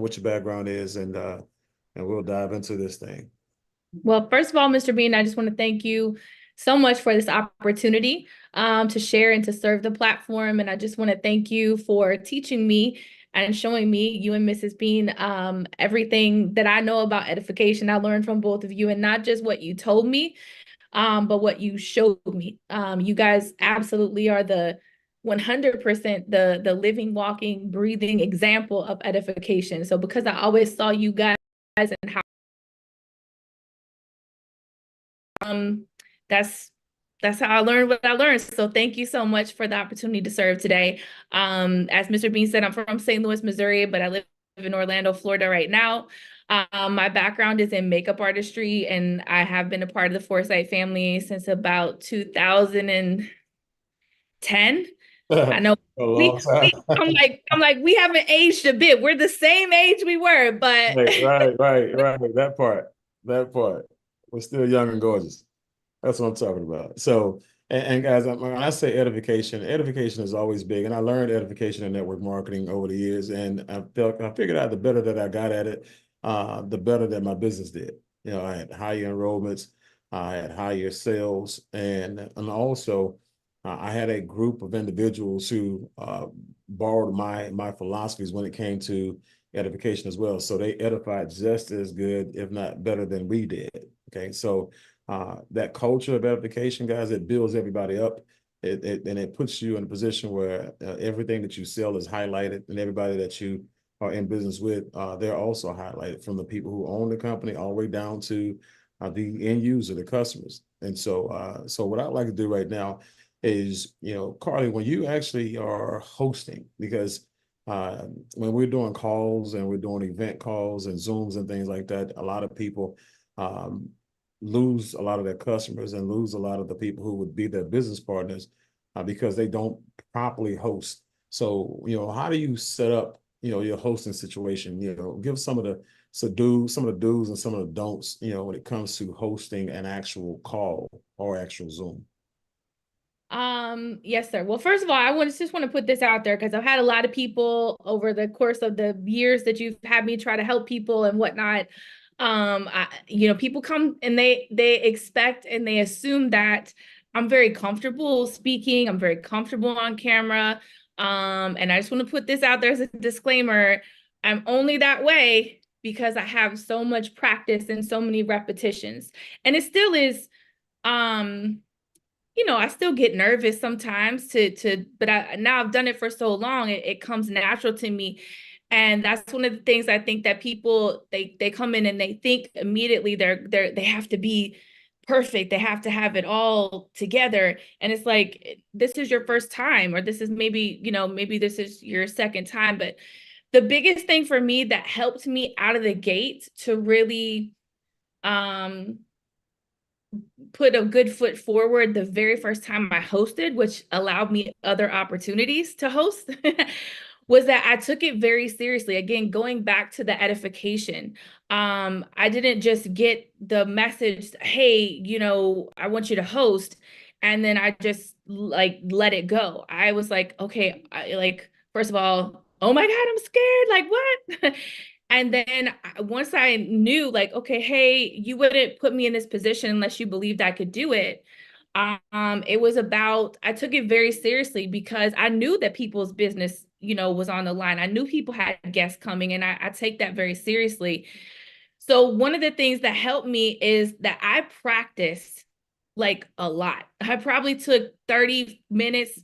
what your background is, and we'll dive into this thing. Well, first of all, Mr. Bean, I just want to thank you so much for this opportunity to share and to serve the platform. And I just want to thank you for teaching me and showing me, you and Mrs. Bean, everything that I know about edification. I learned from both of you, and not just what you told me, but what you showed me. You guys absolutely are the 100% the living, walking, breathing example of edification. So because I always saw you guys and how um that's how I learned what I learned. So thank you so much for the opportunity to serve today. As Mr. Bean said, I'm from St. Louis, Missouri, but I live in Orlando, Florida right now. My background is in makeup artistry, and I have been a part of the Foresight family since about 2010. I A know long time. I'm like we haven't aged a bit. We're the same age we were, but Right. That part. We're still young and gorgeous. That's what I'm talking about. So, and guys, when I say edification, edification is always big, and I learned edification and network marketing over the years, and I figured out the better that I got at it, the better that my business did. You know, I had higher enrollments, I had higher sales, and also I had a group of individuals who borrowed my philosophies when it came to edification as well. So they edified just as good, if not better, than we did. Okay, so that culture of edification, guys, it builds everybody up. And it puts you in a position where everything that you sell is highlighted, and everybody that you are in business with, they're also highlighted, from the people who own the company all the way down to the end user, the customers. And so what I'd like to do right now is, Carley, when you actually are hosting, because when we're doing calls and we're doing event calls and Zooms and things like that, a lot of people um, lose a lot of their customers and lose a lot of the people who would be their business partners because they don't properly host. So, how do you set up, your hosting situation? Give some of the do's and some of the don'ts, when it comes to hosting an actual call or actual Zoom. Yes, sir. Well, first of all, I just want to put this out there because I've had a lot of people over the course of the years that you've had me try to help people and whatnot. People come and they expect and they assume that I'm very comfortable speaking, I'm very comfortable on camera. And I just want to put this out there as a disclaimer. I'm only that way because I have so much practice and so many repetitions. And it still is I still get nervous sometimes but now I've done it for so long, it comes natural to me. And that's one of the things I think that people, they come in and they think immediately they have to be perfect. They have to have it all together. And it's like, this is your first time, or this is maybe this is your second time. But the biggest thing for me that helped me out of the gate to really, put a good foot forward the very first time I hosted, which allowed me other opportunities to host, was that I took it very seriously. Again, going back to the edification, I didn't just get the message, hey, I want you to host, and then I just like let it go. I was like, okay, first of all, oh my God, I'm scared. Like, what? And then once I knew, like, okay, hey, you wouldn't put me in this position unless you believed I could do it. It was about, I took it very seriously because I knew that people's business, was on the line. I knew people had guests coming, and I take that very seriously. So one of the things that helped me is that I practiced like a lot. I probably took 30 minutes,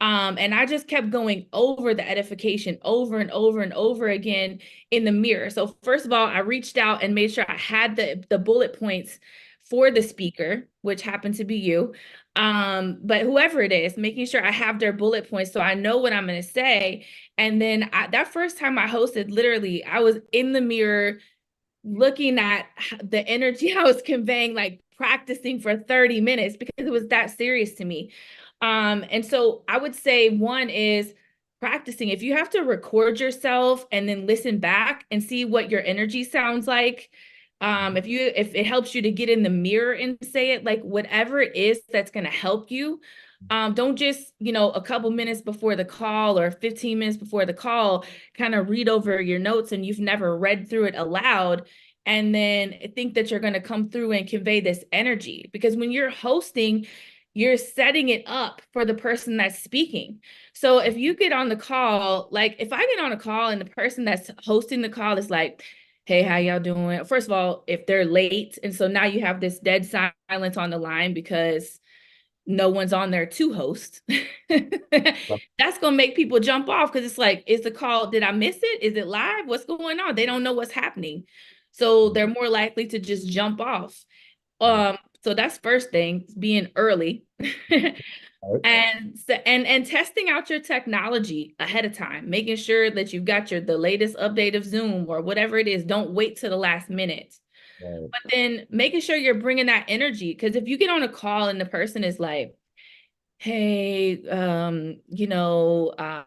and I just kept going over the edification over and over and over again in the mirror. So first of all, I reached out and made sure I had the bullet points for the speaker, which happened to be you. But whoever it is, making sure I have their bullet points so I know what I'm going to say. And then that first time I hosted, literally, I was in the mirror looking at the energy I was conveying, like practicing for 30 minutes because it was that serious to me. And so I would say one is practicing. If you have to record yourself and then listen back and see what your energy sounds like, if it helps you to get in the mirror and say it, like whatever it is that's going to help you, Don't just, a couple minutes before the call or 15 minutes before the call, kind of read over your notes and you've never read through it aloud and then think that you're going to come through and convey this energy. Because when you're hosting, you're setting it up for the person that's speaking. So if you get on the call, like if I get on a call and the person that's hosting the call is like, hey, how y'all doing? First of all, if they're late, and so now you have this dead silence on the line because no one's on there to host. That's going to make people jump off because it's like, is the call, did I miss it? Is it live? What's going on? They don't know what's happening. So they're more likely to just jump off. So that's first thing, being early. And testing out your technology ahead of time, making sure that you've got the latest update of Zoom or whatever it is. Don't wait till the last minute. Right. But then making sure you're bringing that energy, because if you get on a call and the person is like, hey,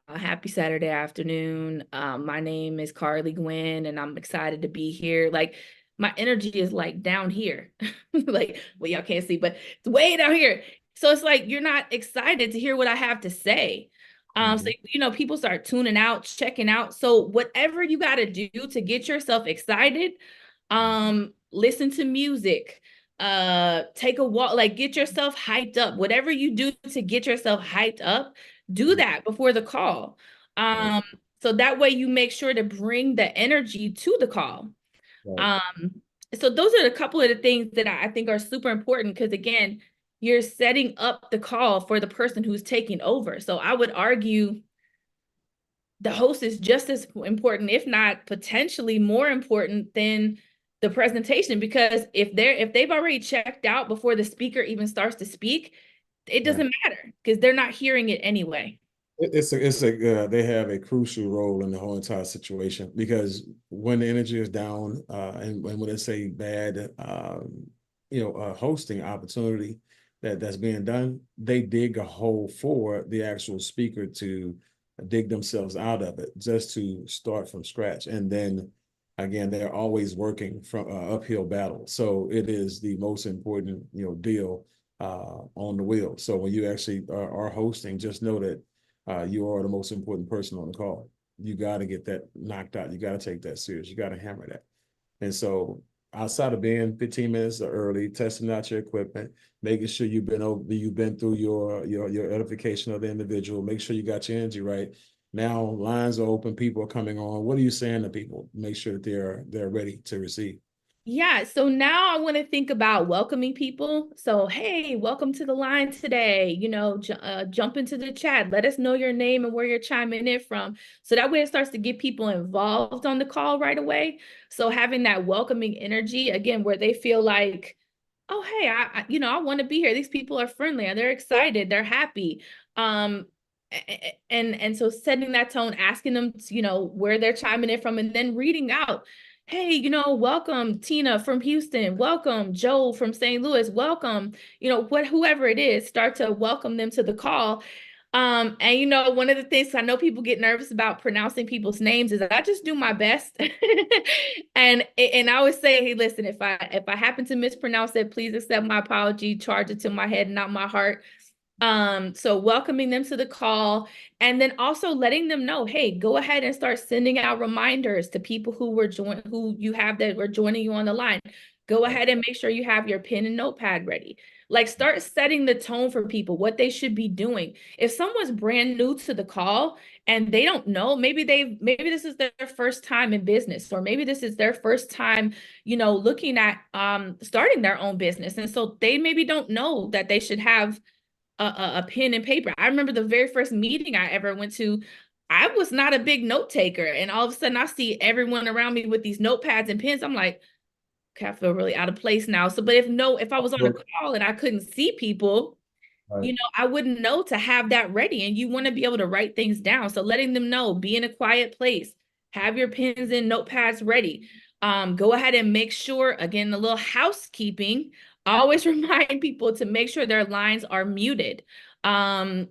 happy Saturday afternoon. My name is Carley Guinn and I'm excited to be here. Like my energy is like down here. Like, well, y'all can't see, but it's way down here. So it's like you're not excited to hear what I have to say. So people start tuning out, checking out. So whatever you got to do to get yourself excited, listen to music, take a walk, like get yourself hyped up. Whatever you do to get yourself hyped up, do that before the call. So that way you make sure to bring the energy to the call. Right. So those are a couple of the things that I think are super important because again, you're setting up the call for the person who's taking over. So I would argue the host is just as important, if not potentially more important than the presentation, because if they've already checked out before the speaker even starts to speak, it doesn't matter because they're not hearing it anyway. They have a crucial role in the whole entire situation because when the energy is down, and when it's a bad, hosting opportunity that's being done, they dig a hole for the actual speaker to dig themselves out of it just to start from scratch. And then again, they're always working from uphill battle. So it is the most important, deal on the wheel. So when you actually are hosting, just know that you are the most important person on the call. You got to get that knocked out. You got to take that serious. You got to hammer that. And so outside of being 15 minutes early, testing out your equipment, making sure you've been through your edification of the individual, make sure you got your energy right. Now lines are open, people are coming on. What are you saying to people? Make sure that they're ready to receive. Yeah, so now I want to think about welcoming people. So, hey, welcome to the line today. Jump into the chat. Let us know your name and where you're chiming in from. So that way it starts to get people involved on the call right away. So having that welcoming energy, again, where they feel like, oh, hey, I want to be here. These people are friendly and they're excited. They're happy. And so setting that tone, asking them, where they're chiming in from, and then reading out, hey, welcome Tina from Houston, welcome Joe from St. Louis, welcome, whoever it is, start to welcome them to the call. And one of the things I know people get nervous about pronouncing people's names is that I just do my best. and I always say, hey, listen, if I happen to mispronounce it, please accept my apology, charge it to my head, not my heart. So welcoming them to the call and then also letting them know, hey, go ahead and start sending out reminders to people who you have that were joining you on the line. Go ahead and make sure you have your pen and notepad ready. Like start setting the tone for people, what they should be doing. If someone's brand new to the call and they don't know, maybe this is their first time in business, or maybe this is their first time, looking at starting their own business. And so they maybe don't know that they should have a pen and paper. I remember the very first meeting I ever went to, I was not a big note taker. And all of a sudden I see everyone around me with these notepads and pens. I'm like, okay, I feel really out of place now. So, but if I was on a call and I couldn't see people, Right. I wouldn't know to have that ready. And you want to be able to write things down. So letting them know, be in a quiet place, have your pens and notepads ready. Go ahead and make sure, again, a little housekeeping, always remind people to make sure their lines are muted. And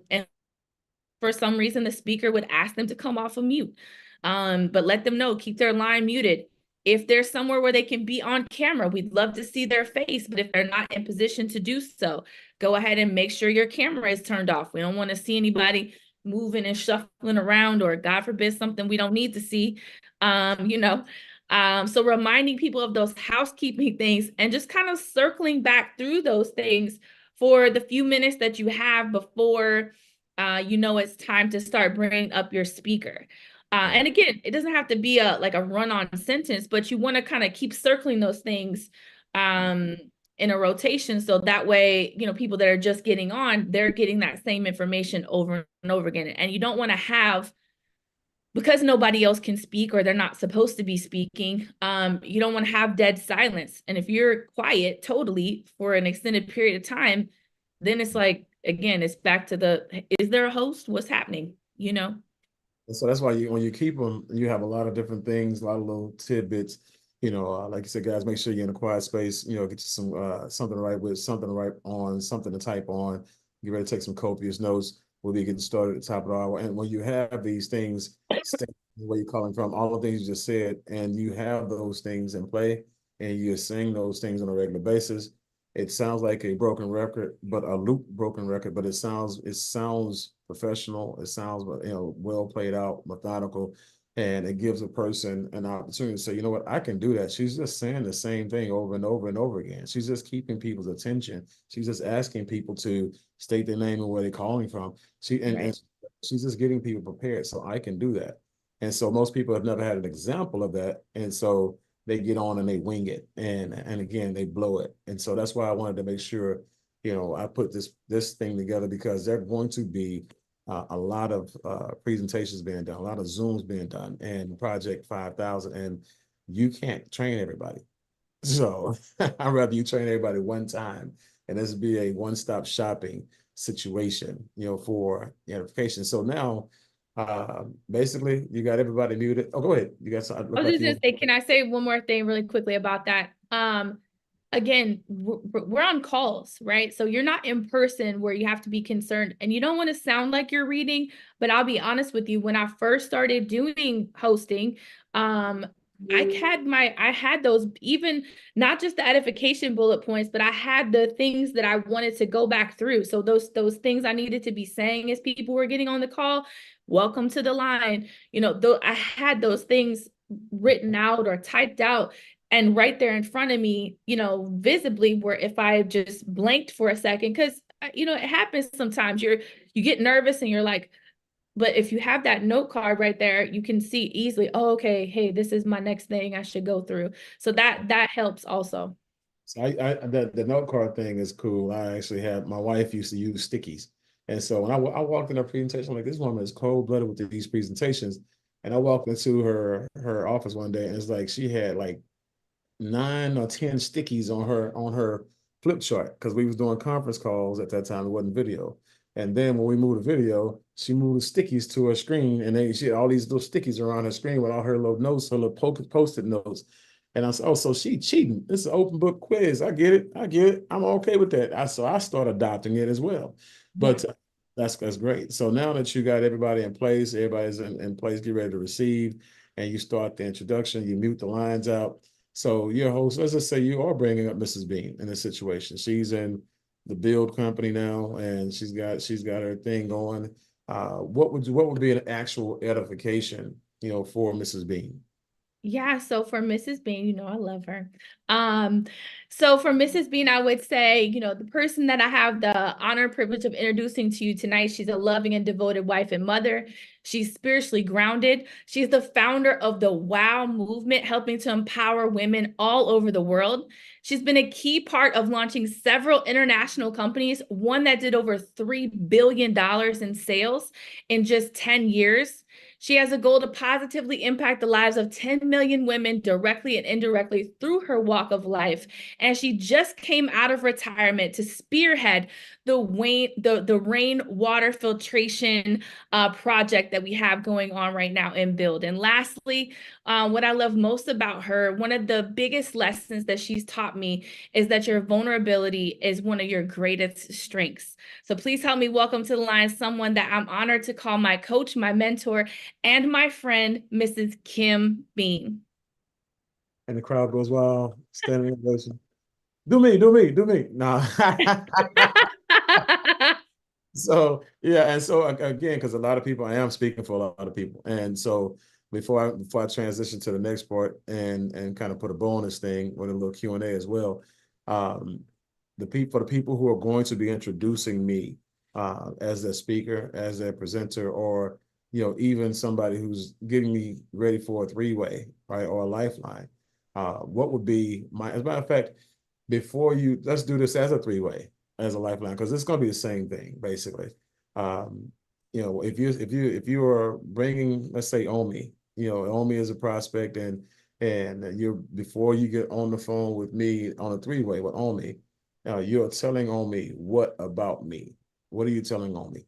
for some reason, the speaker would ask them to come off of mute. But let them know, keep their line muted. If there's somewhere where they can be on camera, we'd love to see their face, but if they're not in position to do so, go ahead and make sure your camera is turned off. We don't want to see anybody moving and shuffling around, or God forbid, something we don't need to see, you know. So reminding people of those housekeeping things and just kind of circling back through those things for the few minutes that you have before you know it's time to start bringing up your speaker. And again, it doesn't have to be like a run-on sentence, but you want to kind of keep circling those things in a rotation, so that way, you know, people that are just getting on, they're getting that same information over and over again. And you don't want to have, because nobody else can speak or they're not supposed to be speaking, you don't want to have dead silence. And if you're quiet totally for an extended period of time, then it's like, again, it's back to is there a host? What's happening? You know? And so that's why when you keep them, you have a lot of different things, a lot of little tidbits. Like you said, guys, make sure you're in a quiet space. Get you some something to write with, something to write on, something to type on. Get ready to take some copious notes. We'll be getting started at the top of the hour. And when you have these things, where you're calling from, all the things you just said, and you have those things in play, and you're saying those things on a regular basis, it sounds like a broken record, but a loop broken record, but it sounds professional. It sounds, well played out, methodical, and it gives a person an opportunity to say, you know what, I can do that. She's just saying the same thing over and over and over again. She's just keeping people's attention. She's just asking people to state their name and where they're calling from. And she's just getting people prepared. So I can do that. And so most people have never had an example of that. And so they get on and they wing it. And again, they blow it. And so that's why I wanted to make sure, I put this thing together, because they're going to be a lot of presentations being done, a lot of Zooms being done, and Project 5,000, and you can't train everybody. So I'd rather you train everybody one time, and this be a one-stop shopping situation, for edification. So now, basically, you got everybody muted. Oh, go ahead. You got something. I was just gonna say, can I say one more thing really quickly about that? Again, we're on calls, right? So you're not in person where you have to be concerned, and you don't want to sound like you're reading, but I'll be honest with you, when I first started doing hosting, I had those, even not just the edification bullet points, but I had the things that I wanted to go back through. So those things I needed to be saying as people were getting on the call, welcome to the line, though I had those things written out or typed out and right there in front of me, visibly, where if I just blanked for a second, because it happens sometimes, you get nervous and you're like, but if you have that note card right there, you can see easily, oh, okay, hey, this is my next thing I should go through. So that helps also. So the note card thing is cool. I actually had, my wife used to use stickies. And so when I walked in her presentation, I'm like, this woman is cold-blooded with these presentations. And I walked into her office one day, and it's like she had like 9 or 10 stickies on her flip chart, because we was doing conference calls at that time. It wasn't video. And then when we moved to video, she moved the stickies to her screen, and she had all these little stickies around her screen with all her little notes, her little post-it notes. And I said, oh, so she cheating. This is an open book quiz. I get it. I'm okay with that. So I started adopting it as well. But that's great. So now that you got everybody in place, everybody's in place, get ready to receive, and you start the introduction, you mute the lines out. So your host, let's just say you are bringing up Mrs. Bean in this situation. She's in the build company now, and she's got her thing going. What would be an actual edification, for Mrs. Bean? Yeah, so for Mrs. Bean, I love her. So for Mrs. Bean, I would say, the person that I have the honor and privilege of introducing to you tonight, she's a loving and devoted wife and mother. She's spiritually grounded. She's the founder of the WOW movement, helping to empower women all over the world. She's been a key part of launching several international companies, one that did over $3 billion in sales in just 10 years. She has a goal to positively impact the lives of 10 million women directly and indirectly through her walk of life. And she just came out of retirement to spearhead the rainwater filtration project that we have going on right now in Build. And lastly, what I love most about her, one of the biggest lessons that she's taught me is that your vulnerability is one of your greatest strengths. So please help me welcome to the line someone that I'm honored to call my coach, my mentor, and my friend, Mrs. Kim Bean. And the crowd goes wild, standing ovation. Do me, do me, do me. No. So yeah, and so again, because a lot of people, I am speaking for a lot of people, and so before I transition to the next part and kind of put a bonus thing with a little Q&A as well, um, the people who are going to be introducing me as their speaker, as their presenter, or even somebody who's getting me ready for a three-way, right, or a lifeline, what would be my, as a matter of fact, let's do this as a three-way, as a lifeline, because it's going to be the same thing basically. Um, if you are bringing, let's say, Omi, Omi is a prospect, and you're, before you get on the phone with me on a three-way with Omi, you're telling Omi what about me? What are you telling Omi?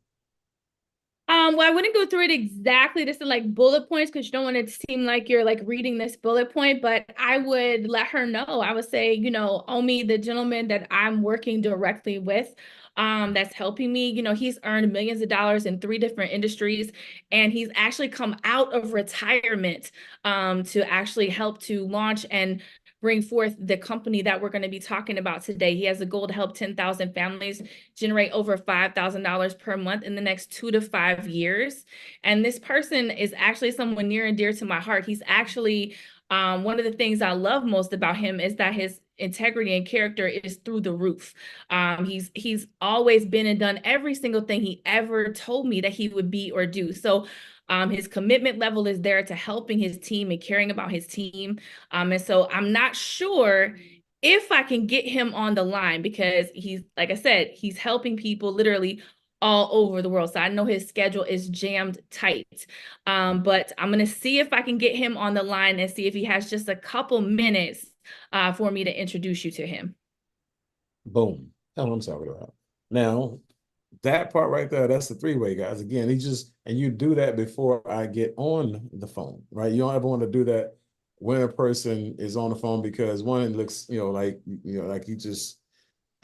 Well, I wouldn't go through it exactly just in like bullet points because you don't want it to seem like you're like reading this bullet point, but I would let her know. I would say, Omi, the gentleman that I'm working directly with, that's helping me, he's earned millions of dollars in 3 different industries, and he's actually come out of retirement to actually help to launch and bring forth the company that we're going to be talking about today. He has a goal to help 10,000 families generate over $5,000 per month in the next 2 to 5 years. And this person is actually someone near and dear to my heart. He's actually one of the things I love most about him is that his integrity and character is through the roof. He's always been and done every single thing he ever told me that he would be or do. So his commitment level is there to helping his team and caring about his team. And so I'm not sure if I can get him on the line because he's, like I said, he's helping people literally all over the world. So I know his schedule is jammed tight. But I'm going to see if I can get him on the line and see if he has just a couple minutes for me to introduce you to him. Boom. That's what I'm talking about. Now, that part right there, that's the three-way, guys. Again, and you do that before I get on the phone, right? You don't ever want to do that when a person is on the phone, because one, it looks, like it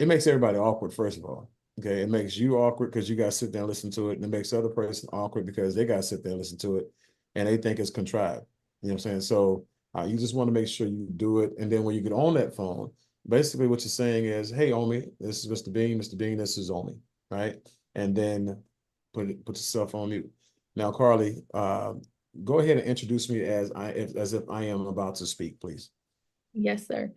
makes everybody awkward, first of all. Okay. It makes you awkward because you got to sit there and listen to it. And it makes the other person awkward because they got to sit there and listen to it and they think it's contrived. You know what I'm saying? So you just want to make sure you do it. And then when you get on that phone, basically what you're saying is, hey, Omi, this is Mr. Bean. Mr. Bean, this is Omi, right? And then put yourself on mute. Now, Carley, go ahead and introduce me as if I am about to speak, please. Yes, sir.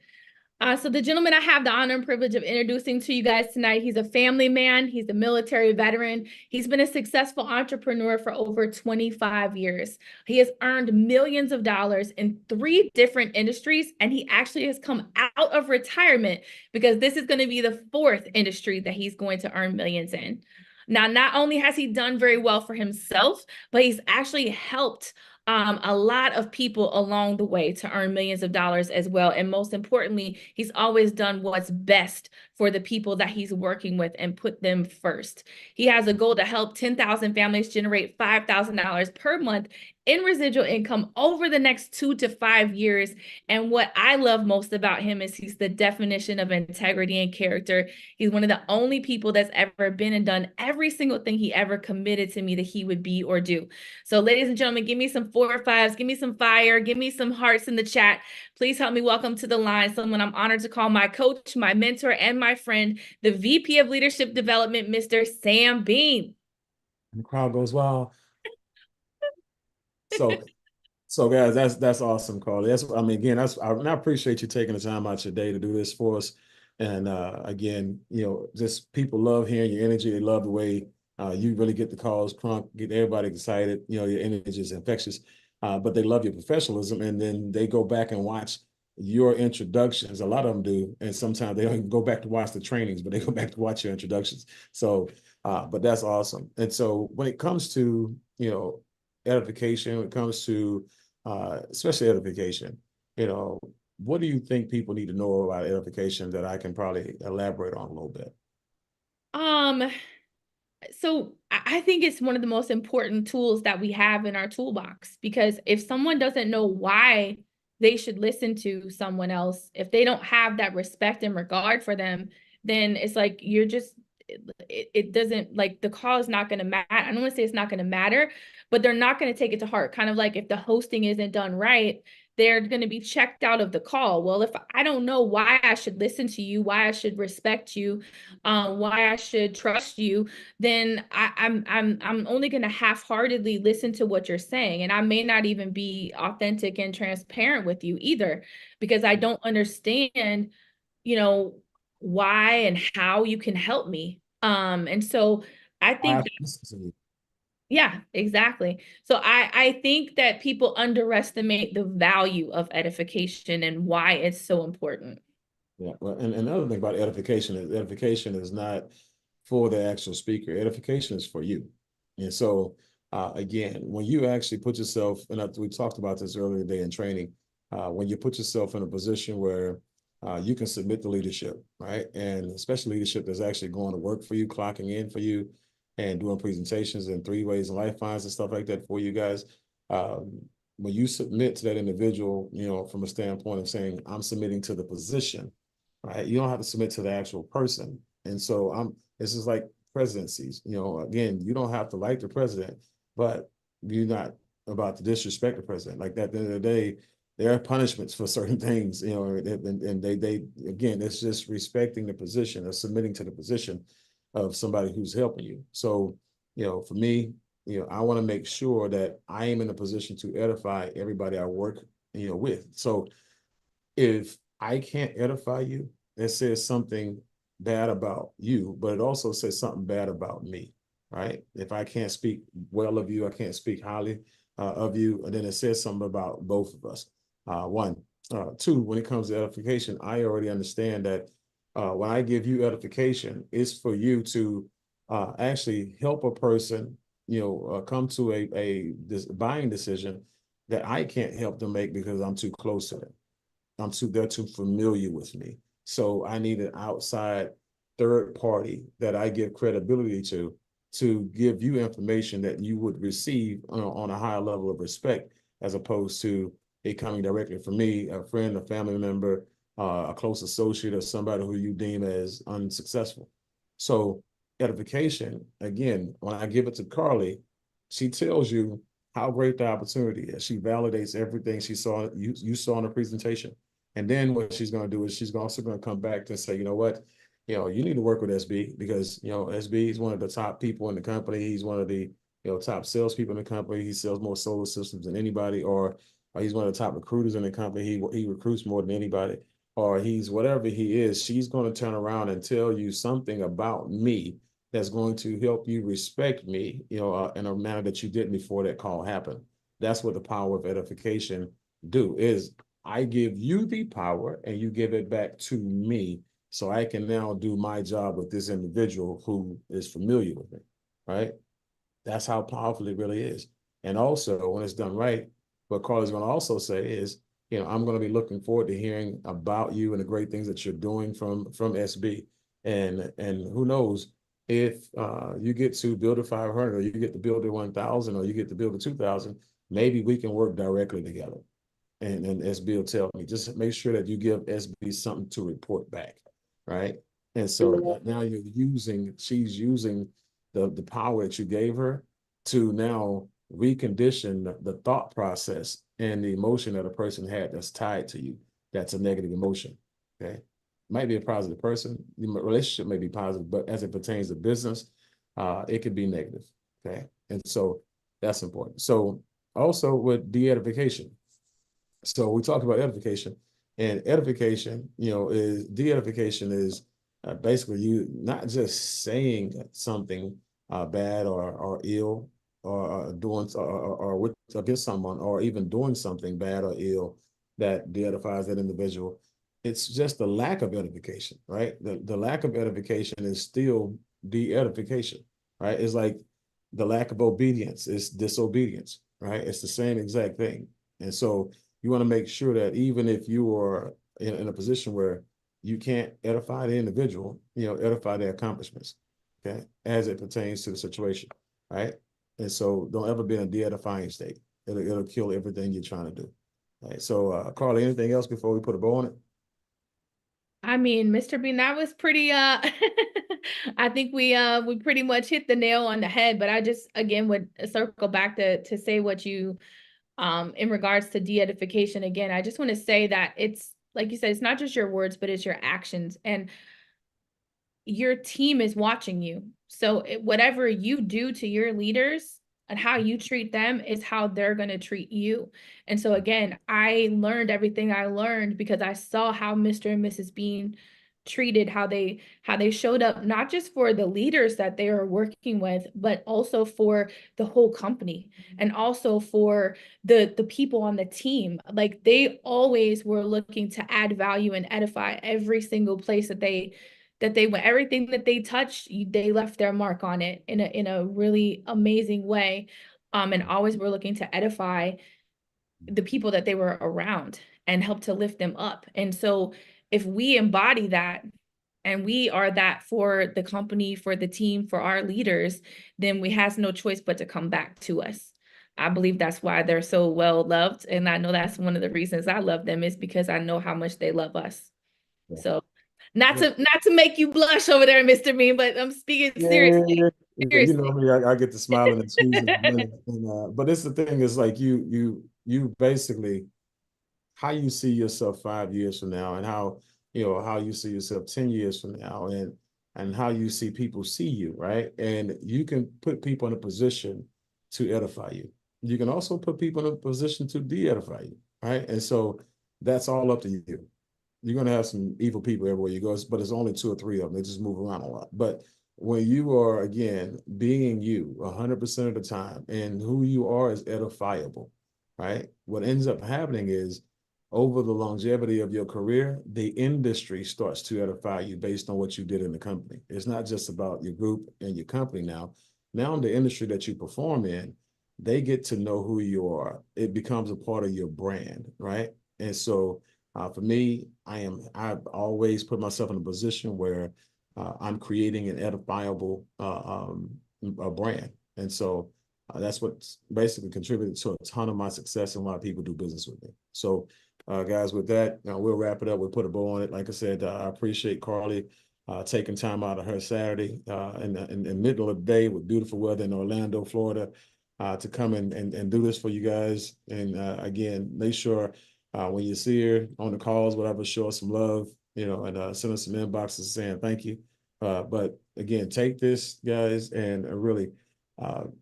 So the gentleman I have the honor and privilege of introducing to you guys tonight, he's a family man. He's a military veteran. He's been a successful entrepreneur for over 25 years. He has earned millions of dollars in 3 different industries, and he actually has come out of retirement because this is going to be the 4th industry that he's going to earn millions in. Now, not only has he done very well for himself, but he's actually helped a lot of people along the way to earn millions of dollars as well. And most importantly, he's always done what's best for the people that he's working with and put them first. He has a goal to help 10,000 families generate $5,000 per month in residual income over the next 2 to 5 years. And what I love most about him is he's the definition of integrity and character. He's one of the only people that's ever been and done every single thing he ever committed to me that he would be or do. So ladies and gentlemen, give me some 4 or 5s, give me some fire, give me some hearts in the chat. Please help me welcome to the line someone I'm honored to call my coach, my mentor, and my friend, the VP of Leadership Development, Mr. Sam Bean. And the crowd goes wild. So, guys, that's awesome, Carley. Again, I appreciate you taking the time out your day to do this for us. And again, just people love hearing your energy. They love the way you really get the calls crunk, get everybody excited. Your energy is infectious, but they love your professionalism. And then they go back and watch your introductions. A lot of them do, and sometimes they don't even go back to watch the trainings, but they go back to watch your introductions. So, but that's awesome. And so when it comes to edification, when it comes to especially edification, what do you think people need to know about edification that I can probably elaborate on a little bit? So I think it's one of the most important tools that we have in our toolbox, because if someone doesn't know why they should listen to someone else, if they don't have that respect and regard for them, then it's like you're just, it doesn't, like, the call is not going to matter. I don't want to say it's not going to matter, but they're not going to take it to heart. Kind of like if the hosting isn't done right, they're going to be checked out of the call. Well, if I don't know why I should listen to you, why I should respect you, why I should trust you, then I'm only going to half-heartedly listen to what you're saying, and I may not even be authentic and transparent with you either, because I don't understand, why and how you can help me. And so I I think have to listen to you. yeah, exactly. So I think that people underestimate the value of edification and why it's so important. Yeah, well, and another thing about edification is not for the actual speaker. Edification is for you. And so, again, when you actually put yourself, and we talked about this earlier today in training, when you put yourself in a position where you can submit to leadership, right? And especially leadership that's actually going to work for you, clocking in for you, and doing presentations and 3 ways and lifelines and stuff like that for you guys. Um, when you submit to that individual, from a standpoint of saying, I'm submitting to the position, right? You don't have to submit to the actual person. And so this is like presidencies, again, you don't have to like the president, but you're not about to disrespect the president. Like that, at the end of the day, there are punishments for certain things, and they again, it's just respecting the position or submitting to the position of somebody who's helping you. So, for me, I want to make sure that I am in a position to edify everybody I work, with. So if I can't edify you, it says something bad about you, but it also says something bad about me, right? If I can't speak well of you, I can't speak highly of you, and then it says something about both of us. One, two, when it comes to edification, I already understand that when I give you edification, it's for you to actually help a person, come to this buying decision that I can't help them make because I'm too close to them. They're too familiar with me. So I need an outside third party that I give credibility to give you information that you would receive on a higher level of respect, as opposed to it coming directly from me, a friend, a family member, a close associate, or somebody who you deem as unsuccessful. So edification, again, when I give it to Carley, she tells you how great the opportunity is. She validates everything you saw in the presentation. And then what she's going to do is she's also going to come back to say, you know what, you need to work with SB because, SB is one of the top people in the company. He's one of the, top salespeople in the company. He sells more solar systems than anybody, or he's one of the top recruiters in the company. He recruits more than anybody, or he's whatever he is. She's going to turn around and tell you something about me that's going to help you respect me, in a manner that you didn't before that call happened. That's what the power of edification is. I give you the power and you give it back to me so I can now do my job with this individual who is familiar with me, right? That's how powerful it really is. And also, when it's done right, what Carl's going to also say is, I'm going to be looking forward to hearing about you and the great things that you're doing from SB. And who knows if you get to build a 500, or you get to build a 1,000, or you get to build a 2,000, maybe we can work directly together. And SB will tell me, just make sure that you give SB something to report back, right? And so now she's using the power that you gave her to now recondition the thought process and the emotion that a person had that's tied to you. That's a negative emotion. Okay. Might be a positive person. The relationship may be positive, but as it pertains to business, it could be negative. Okay. And so that's important. So also with de-edification. So we talked about edification, and edification, is de-edification is basically you not just saying something bad or ill, or doing or with against someone, or even doing something bad or ill that de-edifies that individual. It's just the lack of edification, right? The lack of edification is still de-edification, right? It's like the lack of obedience is disobedience, right? It's the same exact thing. And so you want to make sure that even if you are in a position where you can't edify the individual, edify their accomplishments, okay, as it pertains to the situation, right? And so don't ever be in a de-edifying state. It'll kill everything you're trying to do. Right. So, Carly, anything else before we put a bow on it? I mean, Mr. Bean, that was pretty I think we pretty much hit the nail on the head, but I just again would circle back to say what you In regards to de-edification, again, I just want to say that it's, like you said, it's not just your words, but it's your actions. And your team is watching you. So whatever you do to your leaders and how you treat them is how they're going to treat you. And so again, I learned everything I learned because I saw how Mr. and Mrs. Bean treated, how they showed up, not just for the leaders that they are working with, but also for the whole company and also for the people on the team. Like, they always were looking to add value and edify every single place that they went. Everything that they touched, they left their mark on it in a really amazing way. And always were looking to edify the people that they were around and help to lift them up. And so if we embody that and we are that for the company, for the team, for our leaders, then we has no choice but to come back to us. I believe that's why they're so well loved. And I know that's one of the reasons I love them, is because I know how much they love us. Yeah. So not to make you blush over there, Mr. Bean, but I'm speaking seriously. You know me, I get to smiling and squeezing. But it's the thing is, like, you basically, how you see yourself 5 years from now, and how how you see yourself 10 years from now, and how you see people see you, right? And you can put people in a position to edify you. You can also put people in a position to de-edify you, right? And so that's all up to you. You're going to have some evil people everywhere you go, but it's only 2 or 3 of them. They just move around a lot. But when you are, again, being you 100% of the time, and who you are is edifiable, right? What ends up happening is, over the longevity of your career, the industry starts to edify you based on what you did in the company. It's not just about your group and your company now. Now in the industry that you perform in, they get to know who you are. It becomes a part of your brand, right? And so for me, I've always put myself in a position where I'm creating an edifiable a brand. And so that's what's basically contributed to a ton of my success and why people do business with me. So guys, with that, we'll wrap it up. We'll put a bow on it. Like I said, I appreciate Carley taking time out of her Saturday in the middle of the day with beautiful weather in Orlando, Florida, to come and do this for you guys. And again, make sure when you see her on the calls, whatever, show us some love, and send us some inboxes saying thank you. But again, take this, guys, and really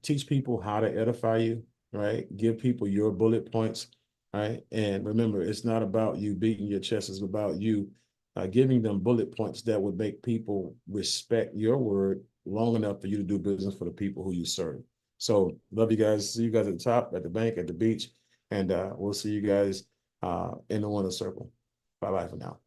teach people how to edify you, right? Give people your bullet points, right? And remember, it's not about you beating your chest. It's about you giving them bullet points that would make people respect your word long enough for you to do business for the people who you serve. So love you guys. See you guys at the top, at the bank, at the beach. And we'll see you guys in the winner circle. Bye-bye for now.